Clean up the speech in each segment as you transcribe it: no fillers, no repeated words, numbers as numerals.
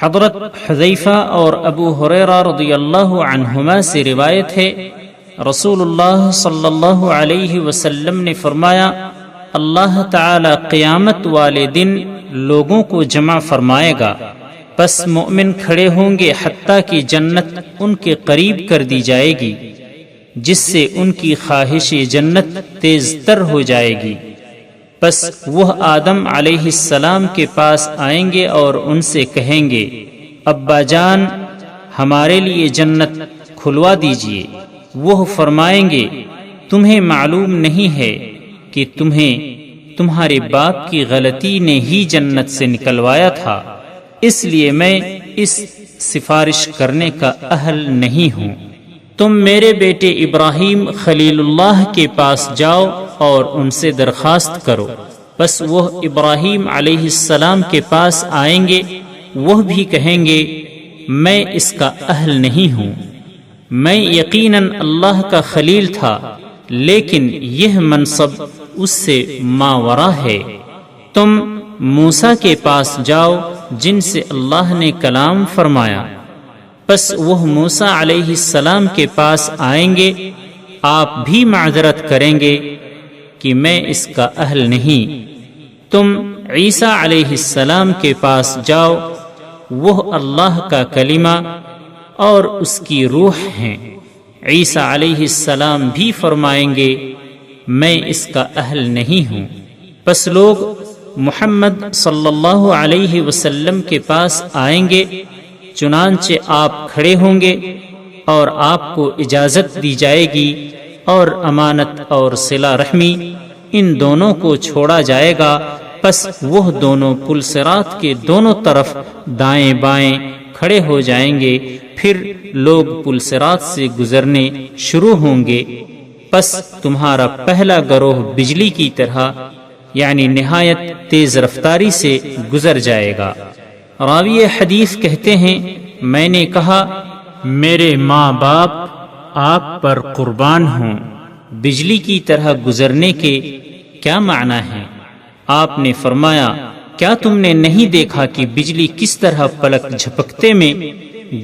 حضرت حذیفہ اور ابو ہریرہ رضی اللہ عنہما سے روایت ہے، رسول اللہ صلی اللہ علیہ وسلم نے فرمایا، اللہ تعالی قیامت والے دن لوگوں کو جمع فرمائے گا، پس مومن کھڑے ہوں گے حتیٰ کہ جنت ان کے قریب کر دی جائے گی، جس سے ان کی خواہش جنت تیز تر ہو جائے گی۔ پس وہ آدم علیہ السلام کے پاس آئیں گے اور ان سے کہیں گے، ابا جان ہمارے لیے جنت کھلوا دیجئے۔ وہ فرمائیں گے، تمہیں معلوم نہیں ہے کہ تمہیں تمہارے باپ کی غلطی نے ہی جنت سے نکلوایا تھا، اس لیے میں اس سفارش کرنے کا اہل نہیں ہوں۔ تم میرے بیٹے ابراہیم خلیل اللہ کے پاس جاؤ اور ان سے درخواست کرو۔ بس وہ ابراہیم علیہ السلام کے پاس آئیں گے، وہ بھی کہیں گے، میں اس کا اہل نہیں ہوں، میں یقیناً اللہ کا خلیل تھا، لیکن یہ منصب اس سے ماورا ہے۔ تم موسیٰ کے پاس جاؤ جن سے اللہ نے کلام فرمایا۔ پس وہ موسیٰ علیہ السلام کے پاس آئیں گے، آپ بھی معذرت کریں گے کہ میں اس کا اہل نہیں۔ تم عیسیٰ علیہ السلام کے پاس جاؤ، وہ اللہ کا کلمہ اور اس کی روح ہیں۔ عیسیٰ علیہ السلام بھی فرمائیں گے، میں اس کا اہل نہیں ہوں۔ پس لوگ محمد صلی اللہ علیہ وسلم کے پاس آئیں گے، چنانچہ آپ کھڑے ہوں گے اور آپ کو اجازت دی جائے گی، اور امانت اور صلہ رحمی ان دونوں کو چھوڑا جائے گا۔ پس وہ دونوں پل صراط کے دونوں طرف دائیں بائیں کھڑے ہو جائیں گے، پھر لوگ پل صراط سے گزرنے شروع ہوں گے۔ پس تمہارا پہلا گروہ بجلی کی طرح یعنی نہایت تیز رفتاری سے گزر جائے گا۔ راوی حدیث کہتے ہیں، میں نے کہا، میرے ماں باپ آپ پر قربان ہوں، بجلی کی طرح گزرنے کے کیا معنی ہے؟ آپ نے فرمایا، کیا تم نے نہیں دیکھا کہ بجلی کس طرح پلک جھپکتے میں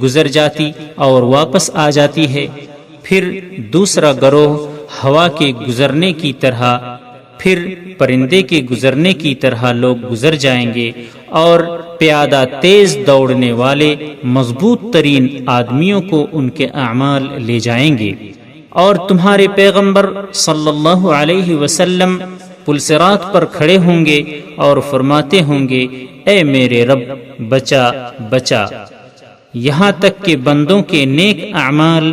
گزر جاتی اور واپس آ جاتی ہے؟ پھر دوسرا گروہ ہوا کے گزرنے کی طرح، پھر پرندے کے گزرنے کی طرح لوگ گزر جائیں گے، اور پیادہ تیز دوڑنے والے مضبوط ترین آدمیوں کو ان کے اعمال لے جائیں گے۔ اور تمہارے پیغمبر صلی اللہ علیہ وسلم پل صراط پر کھڑے ہوں گے اور فرماتے ہوں گے، اے میرے رب بچا بچا، یہاں تک کہ بندوں کے نیک اعمال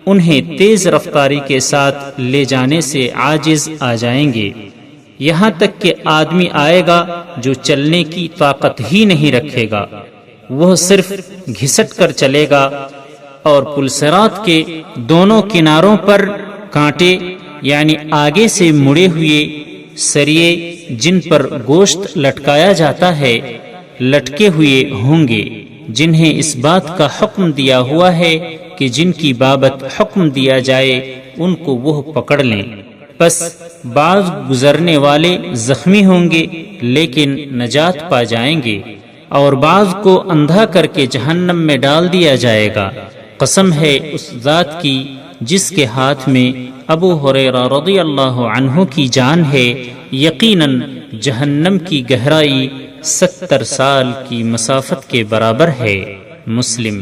انہیں تیز رفتاری کے ساتھ لے جانے سے عاجز آ جائیں گے، یہاں تک کہ آدمی آئے گا جو چلنے کی طاقت ہی نہیں رکھے گا، وہ صرف گھسٹ کر چلے گا، اور پل صراط کے دونوں کناروں پر کانٹے یعنی آگے سے مڑے ہوئے سریے جن پر گوشت لٹکایا جاتا ہے لٹکے ہوئے ہوں گے، جنہیں اس بات کا حکم دیا ہوا ہے کہ جن کی بابت حکم دیا جائے ان کو وہ پکڑ لیں۔ پس بعض گزرنے والے زخمی ہوں گے لیکن نجات پا جائیں گے، اور بعض کو اندھا کر کے جہنم میں ڈال دیا جائے گا۔ قسم ہے اس ذات کی جس کے ہاتھ میں ابو ہریرہ رضی اللہ عنہ کی جان ہے، یقیناً جہنم کی گہرائی 70 سال کی مسافت کے برابر ہے۔ مسلم۔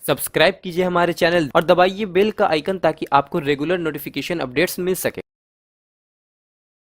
سبسکرائب کیجئے ہمارے چینل اور دبائیے بیل کا آئیکن تاکہ آپ کو ریگولر نوٹیفیکیشن اپڈیٹس مل سکے۔